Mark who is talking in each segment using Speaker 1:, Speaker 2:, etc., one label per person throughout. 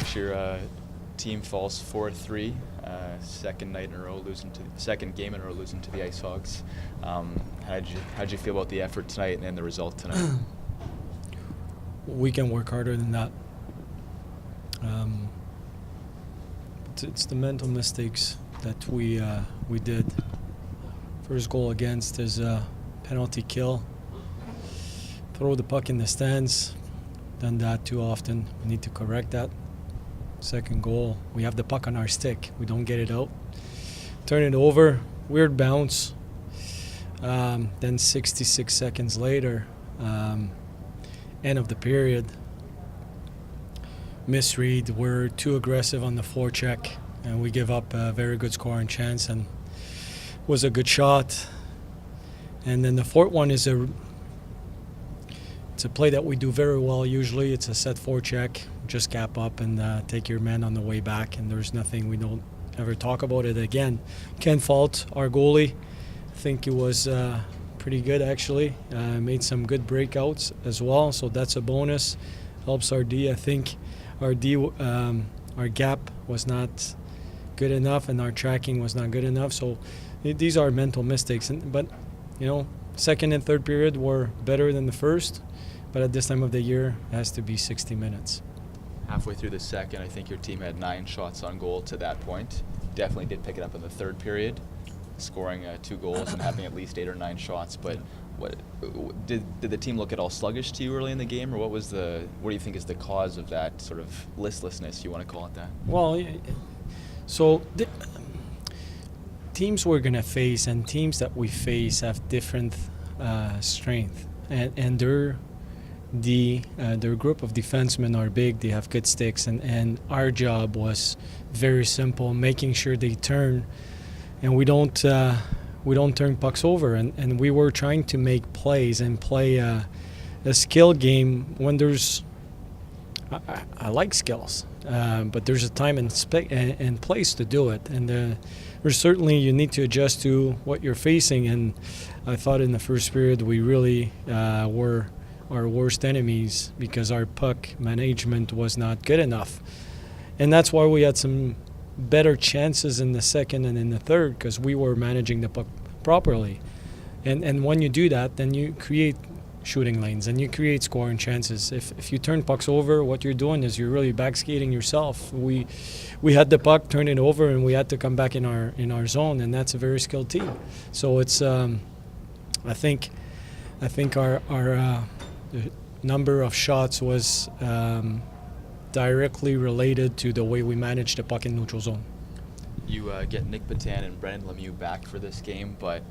Speaker 1: Coach, your team falls 4-3, second game in a row losing to the Ice Hogs. How'd you feel about the effort tonight and the result tonight?
Speaker 2: We can work harder than that. It's the mental mistakes that we did. First goal against is a penalty kill. Throw the puck in the stands. Done that too often. We need to correct that. Second goal, we have the puck on our stick. We don't get it out. Turn it over. Weird bounce. Then 66 seconds later, end of the period. Misread. We're too aggressive on the forecheck, and we give up a very good scoring chance. And was a good shot. And then the fourth one is it's a play that we do very well usually. It's a set forecheck. Just gap up and take your man on the way back, and there's nothing, we don't ever talk about it again. Can't fault our goalie. I think he was pretty good actually. Made some good breakouts as well, so that's a bonus. Helps our D. I think our D, our gap was not good enough and our tracking was not good enough. So these are mental mistakes. But second and third period were better than the first. But at this time of the year, it has to be 60 minutes.
Speaker 1: Halfway through the second, I think your team had 9 shots on goal to that point. Definitely did pick it up in the third period, scoring 2 goals and having at least 8 or 9 shots. But did the team look at all sluggish to you early in the game, or what do you think is the cause of that sort of listlessness, you want to call it that?
Speaker 2: Well, so teams we're going to face and teams that we face have different strength, and their group of defensemen are big. They have good sticks, and our job was very simple: making sure they turn, and we don't turn pucks over. And we were trying to make plays and play a skill game when there's. I like skills, but there's a time and place to do it, and there's certainly you need to adjust to what you're facing. And I thought in the first period we really were our worst enemies because our puck management was not good enough. And that's why we had some better chances in the second and in the third, because we were managing the puck properly. And when you do that, then you create shooting lanes and you create scoring chances. If you turn pucks over, what you're doing is you're really backskating yourself. We had the puck, turn it over, and we had to come back in our zone, and that's a very skilled team. So it's I think our the number of shots was directly related to the way we managed the puck in neutral zone.
Speaker 1: You get Nick Patan and Brendan Lemieux back for this game, but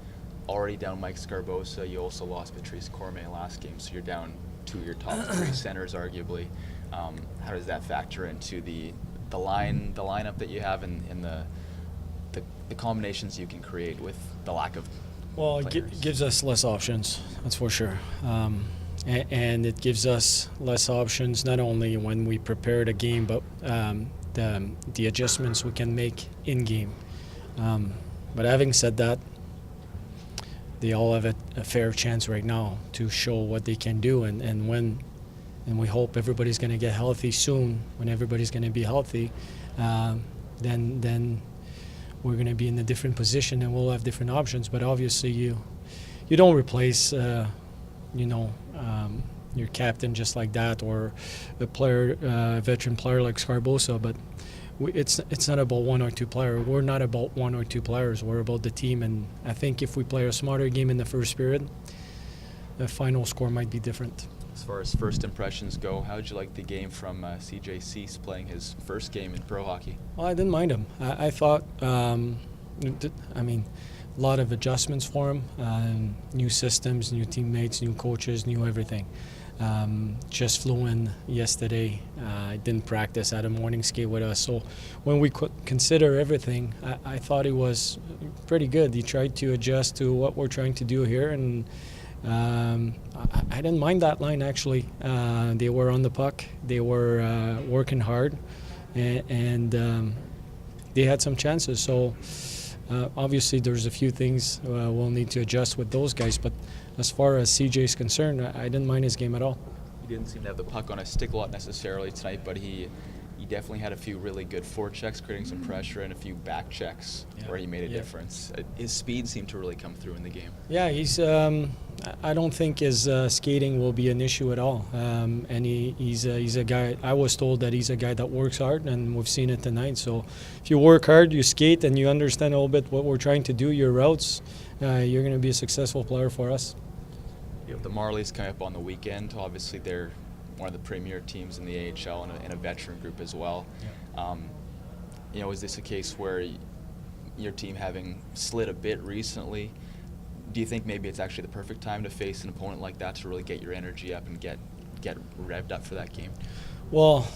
Speaker 1: already down Mike Scarbosa. You also lost Patrice Cormier last game, so you're down 2 of your top 3 centers, arguably. How does that factor into the lineup that you have and the combinations you can create with the lack of players?
Speaker 2: It gives us less options, that's for sure. And it gives us less options not only when we prepare the game, but the adjustments we can make in game. But having said that, they all have a fair chance right now to show what they can do, and we hope everybody's going to get healthy soon. When everybody's going to be healthy, then we're going to be in a different position and we'll have different options. But obviously, you don't replace your captain just like that, or a veteran player like Scarbosa. But it's not about 1 or 2 players. We're not about 1 or 2 players. We're about the team. And I think if we play a smarter game in the first period, the final score might be different.
Speaker 1: As far as first impressions go, how did you like the game from CJ Cease playing his first game in pro hockey?
Speaker 2: Well, I didn't mind him. I thought, a lot of adjustments for him, new systems, new teammates, new coaches, new everything. Just flew in yesterday. I didn't practice, had a morning skate with us. So when we could consider everything, I thought he was pretty good. He tried to adjust to what we're trying to do here, and I didn't mind that line actually. They were on the puck. They were working hard, and they had some chances. So obviously there's a few things we'll need to adjust with those guys. But as far as CJ is concerned, I didn't mind his game at all.
Speaker 1: He didn't seem to have the puck on his stick a lot necessarily tonight, but he you definitely had a few really good forechecks, creating some pressure, and a few back checks where he made a difference. His speed seemed to really come through in the game.
Speaker 2: Yeah, he's. I don't think his skating will be an issue at all. And he's a guy. I was told that he's a guy that works hard, and we've seen it tonight. So if you work hard, you skate, and you understand a little bit what we're trying to do, your routes, you're going to be a successful player for us.
Speaker 1: You have the Marlies coming up on the weekend. Obviously, they're one of the premier teams in the AHL and a veteran group as well. Yeah. Is this a case where your team, having slid a bit recently, do you think maybe it's actually the perfect time to face an opponent like that to really get your energy up and get revved up for that game?
Speaker 2: Well,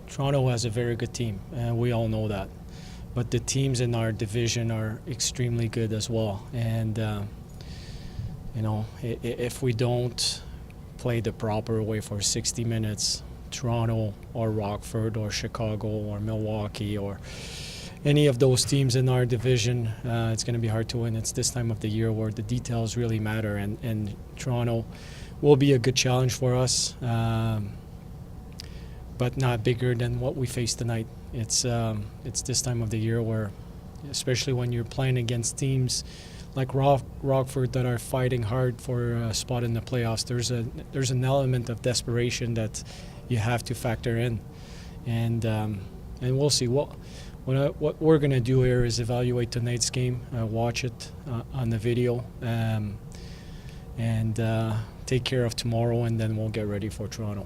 Speaker 2: Toronto has a very good team, and we all know that. But the teams in our division are extremely good as well. And, if we don't play the proper way for 60 minutes, Toronto or Rockford or Chicago or Milwaukee or any of those teams in our division, it's going to be hard to win. It's this time of the year where the details really matter, and Toronto will be a good challenge for us, but not bigger than what we faced tonight. It's this time of the year where, especially when you're playing against teams like Rockford that are fighting hard for a spot in the playoffs, there's an element of desperation that you have to factor in, and we'll see. What we're going to do here is evaluate tonight's game, watch it on the video, and take care of tomorrow, and then we'll get ready for Toronto.